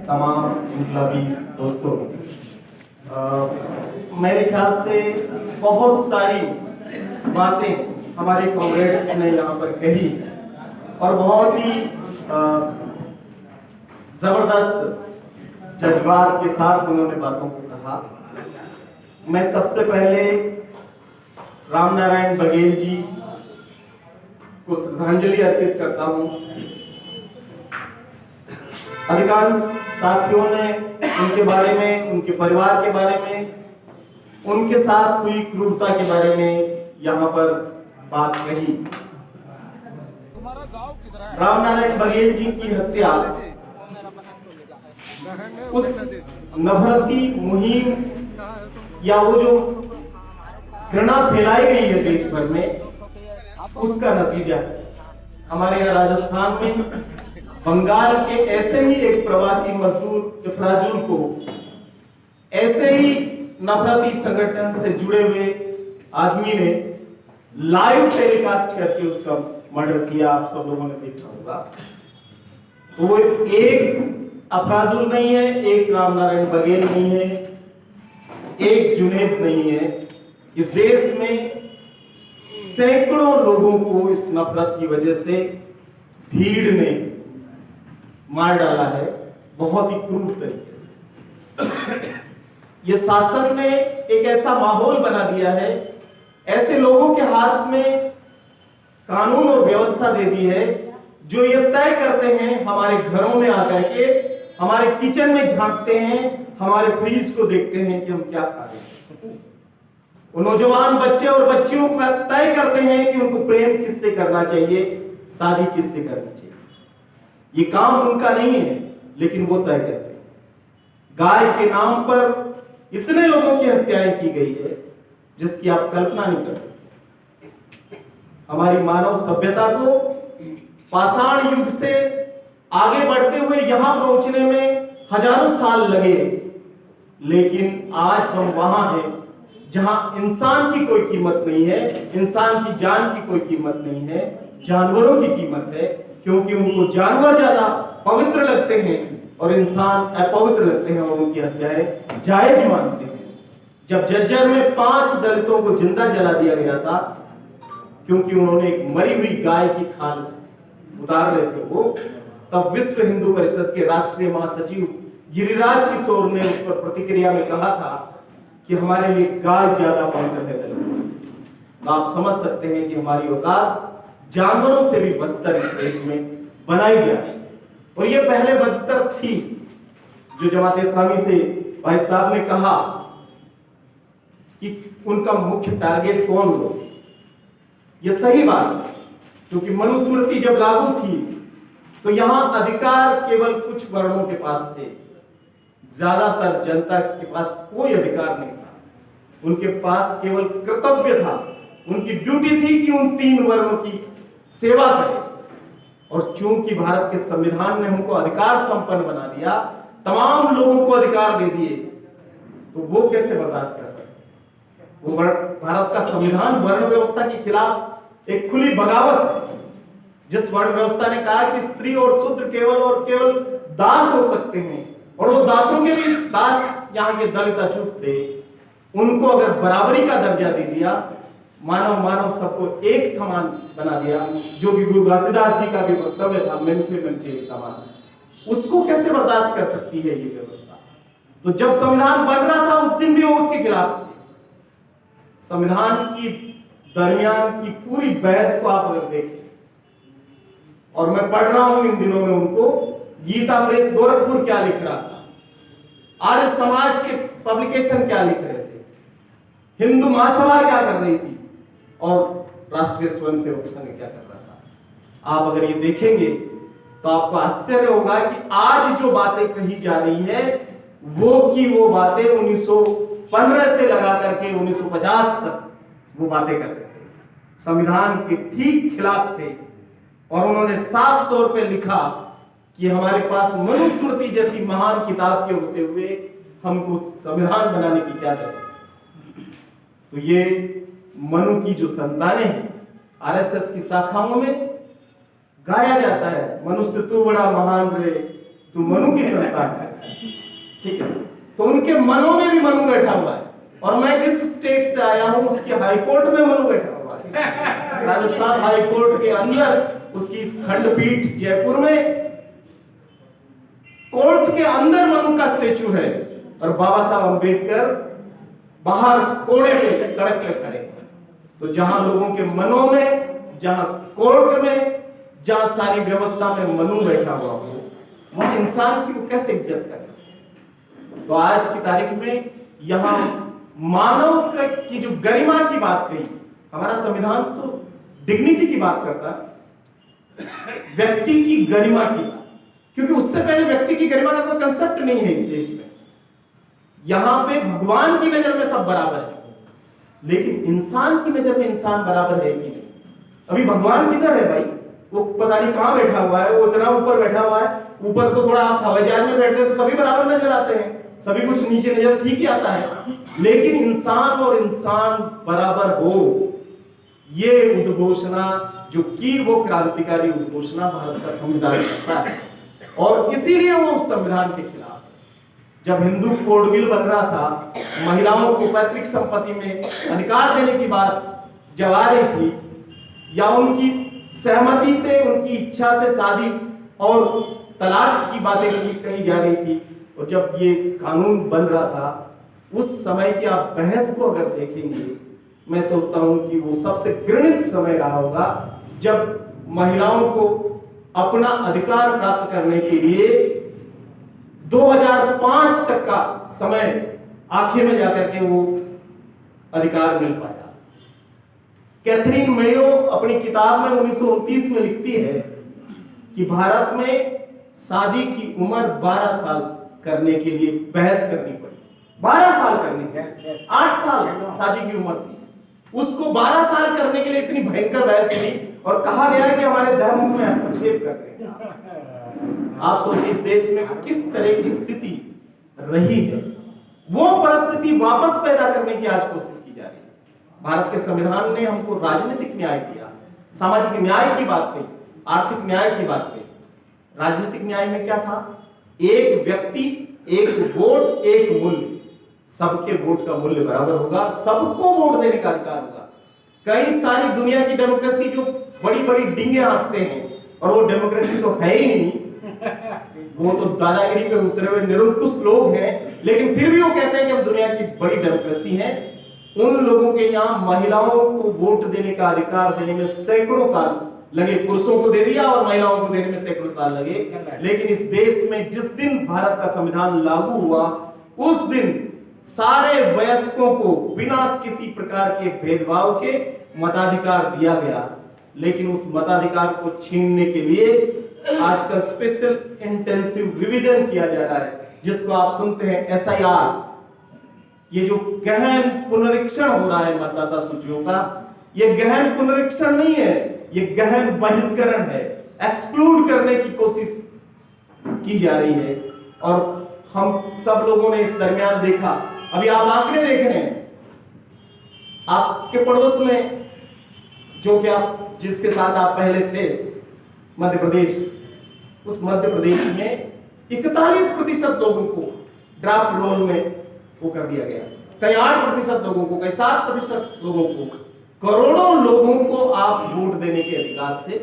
तमाम इनकलाबी दोस्तों, मेरे ख्याल से बहुत सारी बातें हमारे कॉमरेड्स ने यहाँ पर कही और बहुत ही जबरदस्त जज्बात के साथ उन्होंने बातों को कहा। मैं सबसे पहले राम नारायण बघेल जी को श्रद्धांजलि अर्पित करता हूँ। अधिकांश साथियों ने उनके बारे में, उनके परिवार के बारे में, उनके साथ हुई क्रूरता के बारे में यहाँ पर बात कही। राम नारायण बघेल जी की हत्या उस नफरती मुहिम या वो जो घृणा फैलाई गई है देश भर में, उसका नतीजा है। हमारे यहाँ राजस्थान में बंगाल के ऐसे ही एक प्रवासी मजदूर इफराजुल को ऐसे ही नफरती संगठन से जुड़े हुए आदमी ने लाइव टेलीकास्ट करके उसका मर्डर किया। आप सब लोगों ने देखा होगा। तो वो एक अफराजुल नहीं है, एक राम नारायण बघेल नहीं है, एक जुनेद नहीं है। इस देश में सैकड़ों लोगों को इस नफरत की वजह से भीड़ ने मार डाला है, बहुत ही क्रूर तरीके से। ये शासन ने एक ऐसा माहौल बना दिया है, ऐसे लोगों के हाथ में कानून और व्यवस्था दे दी है जो ये तय करते हैं, हमारे घरों में आकर के हमारे किचन में झांकते हैं, हमारे फ्रीज को देखते हैं कि हम क्या खा रहे हैं। वो नौजवान बच्चे और बच्चियों का तय करते हैं कि उनको प्रेम किससे करना चाहिए, शादी किससे करनी चाहिए। ये काम उनका नहीं है, लेकिन वो तय करते हैं। गाय के नाम पर इतने लोगों की हत्याएं की गई है जिसकी आप कल्पना नहीं कर सकते। हमारी मानव सभ्यता को पाषाण युग से आगे बढ़ते हुए यहां पहुंचने में हजारों साल लगे, लेकिन आज हम वहां हैं जहां इंसान की कोई कीमत नहीं है, इंसान की जान की कोई कीमत नहीं है, जानवरों की कीमत है, क्योंकि उनको जानवर ज्यादा पवित्र लगते हैं और इंसान अपवित्र लगते हैं और उनकी हत्याएं जायज मानते हैं। जब जज्जर में 5 दलितों को जिंदा जला दिया गया था क्योंकि उन्होंने एक मरी हुई गाय की खाल उतार रहे थे वो, तब विश्व हिंदू परिषद के राष्ट्रीय महासचिव गिरिराज किशोर ने उस पर प्रतिक्रिया में कहा था कि हमारे लिए गाय ज्यादा पवित्र है दलित। तो आप समझ सकते हैं कि हमारी औकात जानवरों से भी बदतर इस देश में बनाई जाए, और ये पहले बदतर थी। जो जमात इस्लामी से भाई साहब ने कहा कि उनका मुख्य टारगेट कौन लोग, ये सही बात है, क्योंकि मनुस्मृति जब लागू थी तो यहां अधिकार केवल कुछ वर्णों के पास थे, ज्यादातर जनता के पास कोई अधिकार नहीं था। उनके पास केवल कर्तव्य था, उनकी ड्यूटी थी कि उन 3 वर्णों की सेवा करें। और चूंकि भारत के संविधान ने हमको अधिकार संपन्न बना दिया, तमाम लोगों को अधिकार दे दिए, तो वो कैसे बर्दाश्त कर सकते। वो भारत का संविधान वर्ण व्यवस्था के खिलाफ एक खुली बगावत है, जिस वर्ण व्यवस्था ने कहा कि स्त्री और शूद्र केवल और केवल दास हो सकते हैं, और वो दासों के भी दास यहाँ के दलित अछूत थे, उनको अगर बराबरी का दर्जा दे दिया, मानव सबको एक समान बना दिया, जो कि गुरु घासीदास जी का भी वक्तव्य था, मिलके एक समान, उसको कैसे बर्दाश्त कर सकती है ये व्यवस्था। तो जब संविधान बन रहा था उस दिन भी वो उसके खिलाफ थे। संविधान की दरमियान की पूरी बहस को आप अगर देखें, और मैं पढ़ रहा हूं इन दिनों में उनको, गीता प्रेस गोरखपुर क्या लिख रहा था, आर्य समाज के पब्लिकेशन क्या लिख रहे थे, हिंदू महासभा क्या कर रही थी, और राष्ट्रीय स्वयंसेवक संघ क्या कर रहा था। आप अगर ये देखेंगे तो आपको आश्चर्य होगा कि आज जो बातें कही जा रही है वो की वो बातें 1915 से लगा करके 1950 तक वो बातें कर रहे थे, संविधान के ठीक खिलाफ थे। और उन्होंने साफ तौर पे लिखा कि हमारे पास मनुस्मृति जैसी महान किताब के होते हुए हमको संविधान बनाने की क्या जरूरत। तो ये मनु की जो संतानें हैं, आरएसएस की शाखाओं में गाया जाता है, मनुष्य तू बड़ा महान रे, तू मनु की संतान है, ठीक है। तो उनके मनों में भी मनु बैठा हुआ है, और मैं जिस स्टेट से आया हूं उसकी हाई कोर्ट में मनु बैठा हुआ है। राजस्थान हाई कोर्ट के अंदर उसकी खंडपीठ जयपुर में, कोर्ट के अंदर मनु का स्टेचू है, और बाबा साहब अंबेडकर बाहर कोने पे सड़क पे खड़े हैं। तो जहां लोगों के मनों में, जहां कोर्ट में, जहां सारी व्यवस्था में मनु बैठा हुआ हो, वहां इंसान की वो कैसे इज्जत कर सकते। तो आज की तारीख में यहां मानव की जो गरिमा की बात कही, हमारा संविधान तो डिग्निटी की बात करता है, व्यक्ति की गरिमा की बात, क्योंकि उससे पहले व्यक्ति की गरिमा का कोई कंसेप्ट नहीं है इस देश में। यहां पे भगवान की नजर में सब बराबर है, लेकिन इंसान की नजर में इंसान बराबर है कि नहीं। अभी भगवान किधर है भाई? वो पता नहीं कहां बैठा हुआ है, वो इतना ऊपर बैठा हुआ है। ऊपर तो थोड़ा आप हवाई जहाज में बैठते हैं तो सभी बराबर नजर आते हैं, सभी कुछ नीचे नजर ठीक ही आता है, लेकिन इंसान और इंसान बराबर हो, ये उद्घोषणा जो की वो क्रांतिकारी उद्घोषणा भारत का संविधान करता है। और इसीलिए वो उस संविधान के खिलाफ, जब हिंदू कोड बिल बन रहा था, महिलाओं को पैतृक संपत्ति में अधिकार देने की बात जब आ रही थी, या उनकी सहमति से, उनकी इच्छा से शादी और तलाक की बातें कही जा रही थी, और जब ये कानून बन रहा था, उस समय की आप बहस को अगर देखेंगे, मैं सोचता हूं कि वो सबसे घृणित समय रहा होगा, जब महिलाओं को अपना अधिकार प्राप्त करने के लिए 2005 तक का समय आखिर में जाकर के वो अधिकार मिल पाया। कैथरीन मेयो अपनी किताब में 1929 में लिखती है कि भारत में शादी की उम्र 12 साल करने के लिए बहस करनी पड़ी। 12 साल करने के, 8 साल शादी की उम्र थी, उसको 12 साल करने के लिए इतनी भयंकर बहस हुई, और कहा गया कि हमारे धर्म में हस्तक्षेप कर रहे हैं। आप सोचिए इस देश में किस तरह की स्थिति रही है, वो परिस्थिति वापस पैदा करने की आज कोशिश की जा रही है। भारत के संविधान ने हमको राजनीतिक न्याय दिया, सामाजिक न्याय की बात कही, आर्थिक न्याय की बात कही। राजनीतिक न्याय में क्या था? एक व्यक्ति, एक वोट, एक मूल्य, सबके वोट का मूल्य बराबर होगा, सबको वोट देने का अधिकार होगा। कई सारी दुनिया की डेमोक्रेसी जो बड़ी बड़ी डींगे हाँकते हैं, और वो डेमोक्रेसी तो है ही नहीं, वो तो दादागिरी पे उतरे हुए निरंकुश लोग हैं, लेकिन फिर भी वो कहते हैं कि हम दुनिया की बड़ी डेमोक्रेसी है। उन लोगों के यहाँ महिलाओं को वोट देने का अधिकार देने में सैकड़ों साल लगे, पुरुषों को दे दिया और महिलाओं को देने में सैकड़ों साल लगे। लेकिन इस देश में जिस दिन भारत का संविधान लागू हुआ, उस दिन सारे वयस्कों को बिना किसी प्रकार के भेदभाव के मताधिकार दिया गया। लेकिन उस मताधिकार को छीनने के लिए आजकल स्पेशल इंटेंसिव रिवीजन किया जा रहा है, जिसको आप सुनते हैं SIR। ये जो गहन पुनरीक्षण हो रहा है मतदाता सूचियों का, ये गहन पुनरीक्षण नहीं है, ये गहन बहिष्करण है, एक्सक्लूड करने की कोशिश की जा रही है। और हम सब लोगों ने इस दरमियान देखा, अभी आप आंकड़े देख रहे हैं, आपके पड़ोस में जो कि आप जिसके साथ आप पहले थे, मध्य प्रदेश, उस मध्य प्रदेश में 41% लोगों को ड्राफ्ट रोल में वो कर दिया गया, कई 8% लोगों को, कई 7% लोगों को, करोड़ों लोगों को आप वोट देने के अधिकार से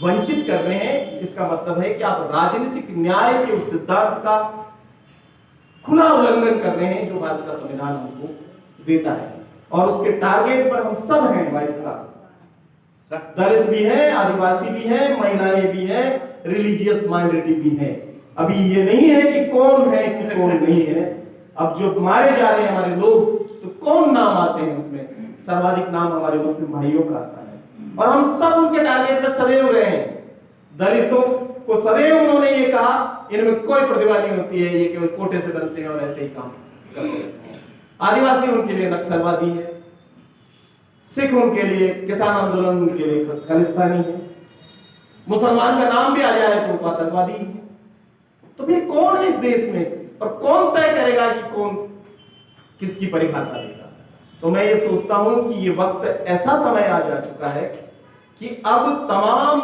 वंचित कर रहे हैं। इसका मतलब है कि आप राजनीतिक न्याय के उस सिद्धांत का खुला उल्लंघन कर रहे हैं जो भारत का संविधान हमको देता है। और उसके टारगेट पर हम सब हैं भाई साहब, दलित भी हैं, आदिवासी भी हैं, महिलाएं भी हैं, रिलीजियस माइनॉरिटी भी हैं। अभी ये नहीं है कि कौन है कि कौन नहीं है। अब जो मारे जा रहे हैं हमारे लोग, तो कौन नाम आते हैं उसमें? सर्वाधिक नाम हमारे मुस्लिम भाइयों का आता है, और हम सब उनके टारगेट में सदैव रहे हैं। दलितों को सदैव उन्होंने ये कहा इनमें कोई प्रतिभा नहीं होती है, ये केवल कोटे से बनते हैं और ऐसे ही काम करते रहते हैं। आदिवासी उनके लिए नक्सलवादी है, सिख उनके लिए, किसान आंदोलन उनके लिए खालिस्तानी है, मुसलमान का नाम भी आ जाए तो वो आतंकवादी है। तो फिर कौन है इस देश में, और कौन तय करेगा कि कौन किसकी परिभाषा देगा? तो मैं ये सोचता हूं कि ये वक्त, ऐसा समय आ जा चुका है कि अब तमाम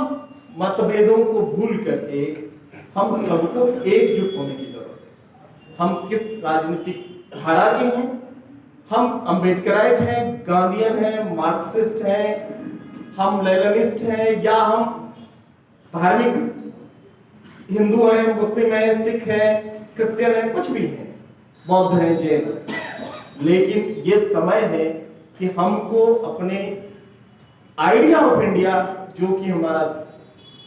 मतभेदों को भूल करके हम सबको एकजुट होने की जरूरत है। हम किस राजनीतिक धारा के हैं, हम अम्बेडकराइट हैं, गांधीयन हैं, मार्क्सिस्ट हैं, हम लेनिनिस्ट हैं, या हम धार्मिक हिंदू हैं, मुस्लिम हैं, सिख हैं, क्रिश्चियन हैं, कुछ भी हैं, बौद्ध हैं, जैन हैं। लेकिन ये समय है कि हमको अपने आइडिया ऑफ इंडिया, जो कि हमारा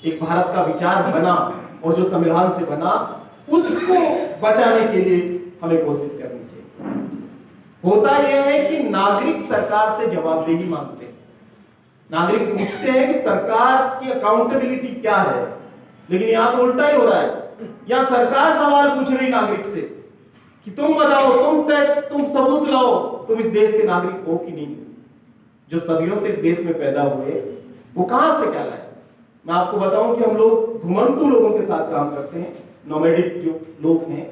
एक भारत का विचार बना और जो संविधान से बना, उसको बचाने के लिए हमें कोशिश करनी चाहिए। होता यह है कि नागरिक सरकार से जवाबदेही मांगते हैं, नागरिक पूछते हैं कि सरकार की अकाउंटेबिलिटी क्या है, लेकिन यहां तो उल्टा ही हो रहा है। या सरकार सवाल पूछ रही नागरिक से कि तुम बताओ, तुम सबूत लाओ, तुम इस देश के नागरिक हो कि नहीं। जो सदियों से इस देश में पैदा हुए वो कहां से क्या लाए। मैं आपको बताऊं कि हम लोग घुमंतु लोगों के साथ काम करते हैं, नोमैडिक जो लोग हैं,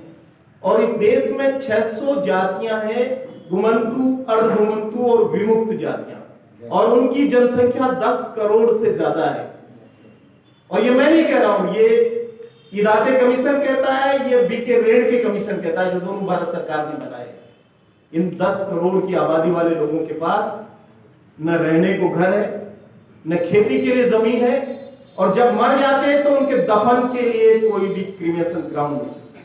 और इस देश में 600 जातियां हैं, घुमंतु, अर्धघुमंतु और विमुक्त जातियां, और उनकी जनसंख्या 10 करोड़ से ज्यादा है। और ये मैं नहीं कह रहा हूं, ये इदाते कमीशन कहता है, ये बीके रेड के कमीशन कहता है, जो दोनों भारत सरकार ने बनाए। इन 10 करोड़ की आबादी वाले लोगों के पास न रहने को घर है, न खेती के लिए जमीन है, और जब मर जाते हैं तो उनके दफन के लिए कोई भी क्रिमेशन ग्राउंड नहीं।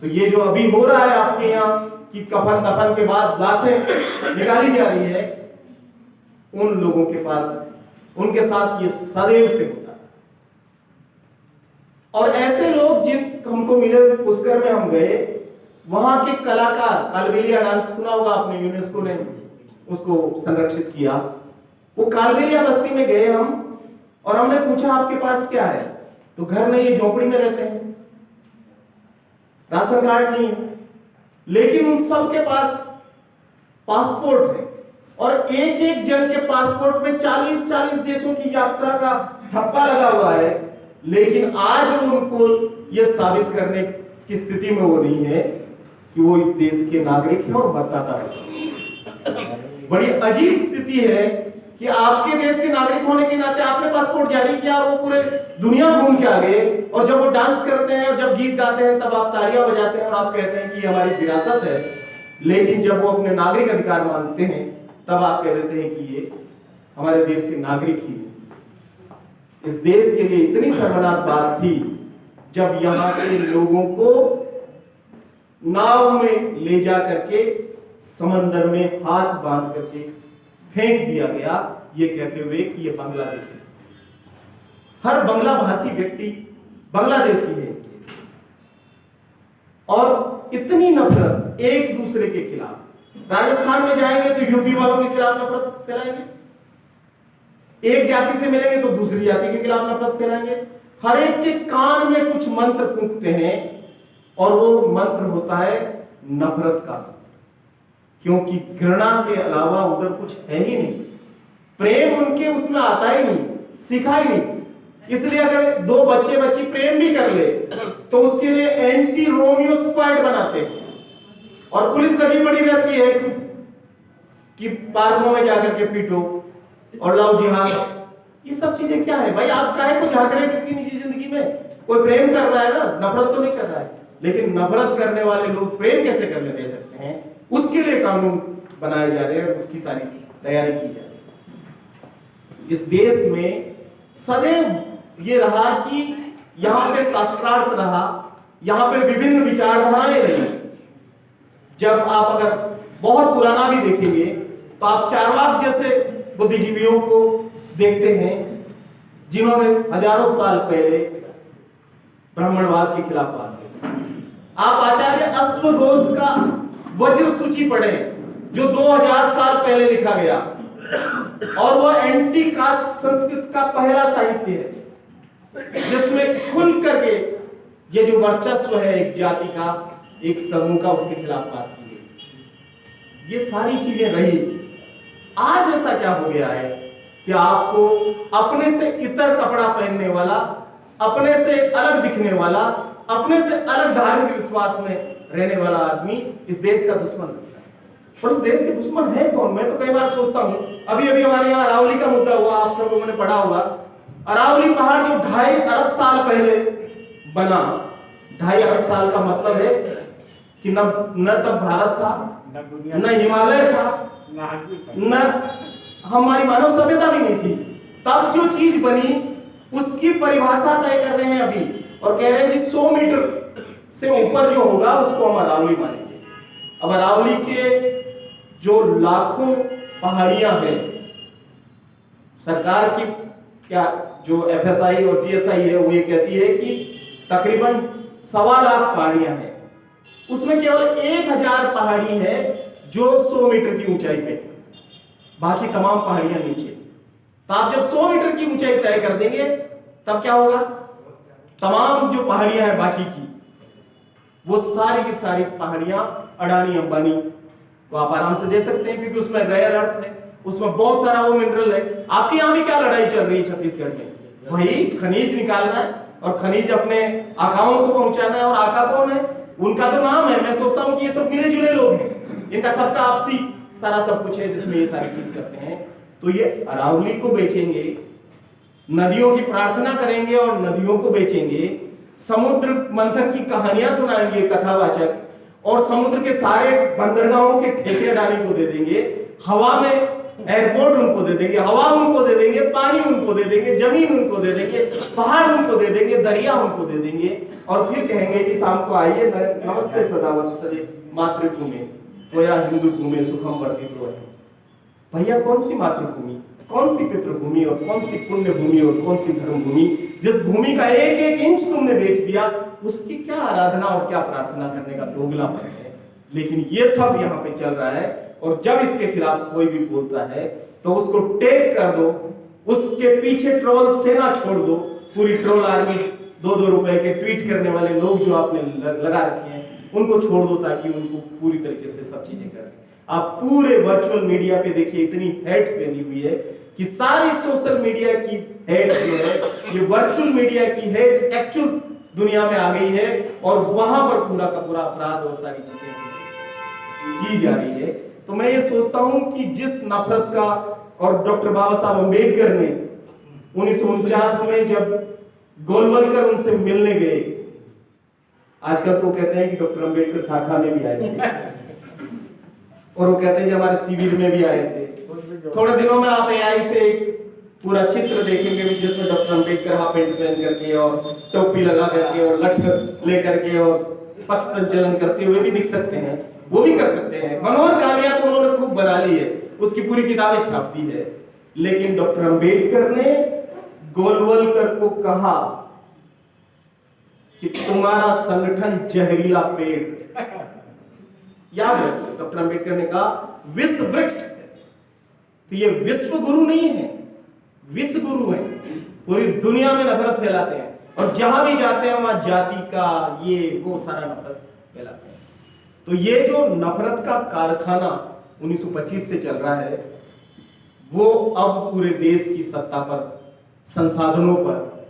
तो ये जो अभी हो रहा है आपके यहाँ कि कफन दफन के बाद लाशें निकाली जा रही है, उन लोगों के पास, उनके साथ ये सदैव से होता है। और ऐसे लोग जिन हमको मिले, पुष्कर में हम गए, वहां के कलाकार, कालबेलिया डांस सुना होगा आपने, यूनेस्को ने उसको संरक्षित किया। वो कालबेलिया बस्ती में गए हम, और हमने पूछा आपके पास क्या है, तो घर नहीं है, झोपड़ी में रहते हैं, राशन कार्ड नहीं है, लेकिन उन सब के पास पासपोर्ट है, और एक एक जन के पासपोर्ट में 40-40 देशों की यात्रा का ठप्पा लगा हुआ है। लेकिन आज उनको यह साबित करने की स्थिति में वो नहीं है कि वो इस देश के नागरिक हैं और मतदाता है। बड़ी अजीब स्थिति है कि आपके देश के नागरिक होने के नाते आपने पासपोर्ट जारी किया, वो पूरे दुनिया घूम के आ गए, और जब वो डांस करते हैं और जब गीत गाते हैं तब आप तालियां बजाते हैं और आप कहते हैं कि ये हमारी विरासत है। लेकिन जब वो अपने नागरिक अधिकार मांगते हैं तब आप कह देते हैं कि ये हमारे देश के नागरिक ही हैं। इस देश के लिए इतनी शर्मनाक बात थी जब यहां से लोगों को नाव में ले जा करके समंदर में हाथ बांध करके फेंक दिया गया, ये कहते हुए कि ये बांग्लादेश है। हर बांग्ला भाषी व्यक्ति बांग्लादेशी है, और इतनी नफरत एक दूसरे के खिलाफ। राजस्थान में जाएंगे तो यूपी वालों के खिलाफ नफरत फैलाएंगे, एक जाति से मिलेंगे तो दूसरी जाति के खिलाफ नफरत फैलाएंगे। हर एक के कान में कुछ मंत्र फूंकते हैं, और वो मंत्र होता है नफरत का, क्योंकि घृणा के अलावा उधर कुछ है ही नहीं। प्रेम उनके उसमें आता ही नहीं, सीखा ही नहीं। इसलिए अगर दो बच्चे बच्ची प्रेम भी कर ले तो उसके लिए एंटी रोमियो स्क्वाड बनाते हैं, और पुलिस लगी पड़ी रहती है कि पार्कों में जाकर के पीटो और लाओ जिहाद। ये सब चीजें क्या है भाई? आप काहे को झांक रहे हैं किसकी निजी जिंदगी में? कोई प्रेम कर रहा है ना, नफरत तो नहीं कर रहा है। लेकिन नफरत करने वाले लोग प्रेम कैसे करने दे सकते हैं, उसके लिए कानून बनाए जा रहे हैं और उसकी सारी तैयारी की जा रही है। इस देश में सदैव ये रहा कि यहां पे शास्त्रार्थ रहा, यहां पे विभिन्न विचारधाराएं रही। जब आप अगर बहुत पुराना भी देखेंगे तो आप चारवाक जैसे बुद्धिजीवियों को देखते हैं, जिन्होंने हजारों साल पहले ब्राह्मणवाद के खिलाफ बात की। आप आचार्य अश्वघोष का वज्र सूची पढ़े, जो 2000 साल पहले लिखा गया, और वह एंटी कास्ट संस्कृत का पहला साहित्य है, जिसमें खुल करके ये जो वर्चस्व है एक जाति का, एक समूह का, उसके खिलाफ बात की गई। ये सारी चीजें रही। आज ऐसा क्या हो गया है कि आपको अपने से इतर कपड़ा पहनने वाला, अपने से अलग दिखने वाला, अपने से अलग धार्मिक विश्वास में रहने वाला आदमी इस देश का दुश्मन लगता है। और इस देश के दुश्मन है कौन? मैं तो कई बार सोचता हूं, अभी अभी हमारे यहाँ अरावली का मुद्दा हुआ, आप सब लोगों ने पढ़ा होगा। अरावली पहाड़ जो 2.5 अरब साल पहले बना 2.5 साल का मतलब है कि न तब भारत था, न हिमालय था, न हमारी मानव सभ्यता भी नहीं थी। तब जो चीज बनी उसकी परिभाषा तय कर रहे हैं अभी, और कह रहे हैं जी 100 मीटर से ऊपर जो होगा उसको हम अरावली मानेंगे। अब अरावली के जो लाखों पहाड़ियां हैं, सरकार की क्या जो FSI और GSI है वो ये कहती है कि तकरीबन 1.25 लाख पहाड़ियां हैं, उसमें केवल 1000 पहाड़ी है जो 100 मीटर की ऊंचाई पे, बाकी तमाम पहाड़ियां नीचे। तो आप जब 100 मीटर की ऊंचाई तय कर देंगे तब क्या होगा, तमाम जो पहाड़ियां हैं बाकी की वो सारी की सारी पहाड़ियां अडानी अंबानी को आप आराम से दे सकते हैं, क्योंकि उसमें रेयर अर्थ है, उसमें बहुत सारा वो मिनरल है। आपके यहाँ भी क्या लड़ाई चल रही है छत्तीसगढ़ में, वही खनिज निकालना है और खनिज अपने आकाओं को पहुंचाना है। और आका कौन है, उनका तो नाम है। मैं सोचता हूं कि ये सब मिले जुले लोग हैं, इनका सबका आपसी सारा सब कुछ है जिसमें ये सारी चीज करते हैं। तो ये अरावली को बेचेंगे, नदियों की प्रार्थना करेंगे और नदियों को बेचेंगे, समुद्र मंथन की कहानियां सुनाएंगे कथावाचक, और समुद्र के सारे बंदरगाहों के ठेके अडानी को दे देंगे, हवा में एयरपोर्ट उनको दे देंगे, हवा उनको दे देंगे, पानी उनको दे देंगे, जमीन उनको दे देंगे, पहाड़ उनको दे देंगे, दरिया उनको दे देंगे, और फिर कहेंगे कि शाम को आइए, नमस्ते सदावत्सले मातृभूमि त्वया हिंदू भूमि सुखम वर्धितो है। भैया कौन सी मातृभूमि, कौन सी पितृभूमि, और कौन सी पुण्य भूमि, और कौन सी धर्म भूमि, जिस भूमि का एक एक इंच तुमने बेच दिया, उसकी क्या आराधना और क्या प्रार्थना करने का दोगलापन है। लेकिन ये सब यहाँ पे चल रहा है, और जब इसके खिलाफ कोई भी बोलता है तो उसको टेक कर दो, उसके पीछे ट्रोल सेना छोड़ दो, पूरी ट्रोल आर्मी, 2-2 रुपए के ट्वीट करने वाले लोग जो आपने लगा रखे हैं उनको छोड़ दो, ताकि उनको पूरी तरीके से सब चीजें करें। आप पूरे वर्चुअल मीडिया पे देखिए, इतनी हेट फैली हुई है कि सारी सोशल मीडिया की हेट जो है ये वर्चुअल मीडिया की हेट एक्चुअल दुनिया में आ गई है, और वहां पर पूरा का पूरा अपराध और सारी चीजें की जा रही है। तो मैं ये सोचता हूं कि जिस नफरत का, और डॉक्टर बाबा साहब अम्बेडकर ने 1949 में जब गोलवलकर उनसे मिलने गए, आजकल तो कहते हैं कि डॉक्टर अम्बेडकर शाखा में भी आए थे, और वो कहते हैं कि हमारे शिविर में भी आए थे। थोड़े दिनों में आप AI से पूरा चित्र देखेंगे भी, जिसमें डॉक्टर अम्बेडकर हाफ पैंट पहन करके और टोपी लगा करके और लठ लेकर के और पथ संचलन करते हुए भी दिख सकते हैं, वो भी कर सकते हैं। मनोहर कहानियां तो उन्होंने खूब बना ली है, उसकी पूरी किताबें छाप दी है। लेकिन डॉक्टर अम्बेडकर ने गोलवलकर को कहा कि तुम्हारा संगठन जहरीला पेड़, याद है डॉक्टर अम्बेडकर ने कहा विश्व वृक्ष। तो ये विश्व गुरु नहीं है, विश्व गुरु है, पूरी दुनिया में नफरत फैलाते हैं, और जहां भी जाते हैं वहां जाति का ये वो सारा नफरत फैलाते हैं। तो ये जो नफरत का कारखाना 1925 से चल रहा है, वो अब पूरे देश की सत्ता पर, संसाधनों पर,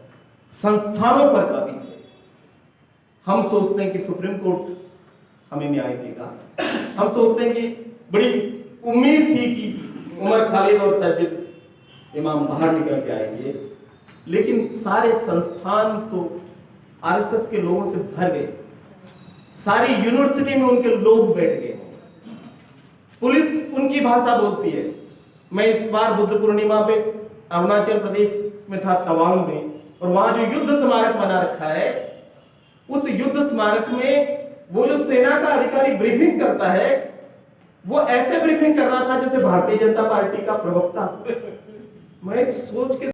संस्थानों पर काबिज है। हम सोचते हैं कि सुप्रीम कोर्ट हमें न्याय देगा, हम सोचते हैं कि बड़ी उम्मीद थी कि उमर खालिद और सज्जद इमाम बाहर निकल के आएंगे, लेकिन सारे संस्थान तो RSS के लोगों से भर गए, सारी यूनिवर्सिटी में उनके लोग बैठ गए, पुलिस उनकी भाषा बोलती है। मैं इस बार बुद्ध पूर्णिमा पे अरुणाचल प्रदेश में था, तवांग में, और वहां जो युद्ध स्मारक बना रखा है, उस युद्ध स्मारक में वो जो सेना का अधिकारी ब्रीफिंग करता है, वो ऐसे ब्रीफिंग कर रहा था जैसे भारतीय जनता पार्टी का प्रवक्ता। मैं सोच के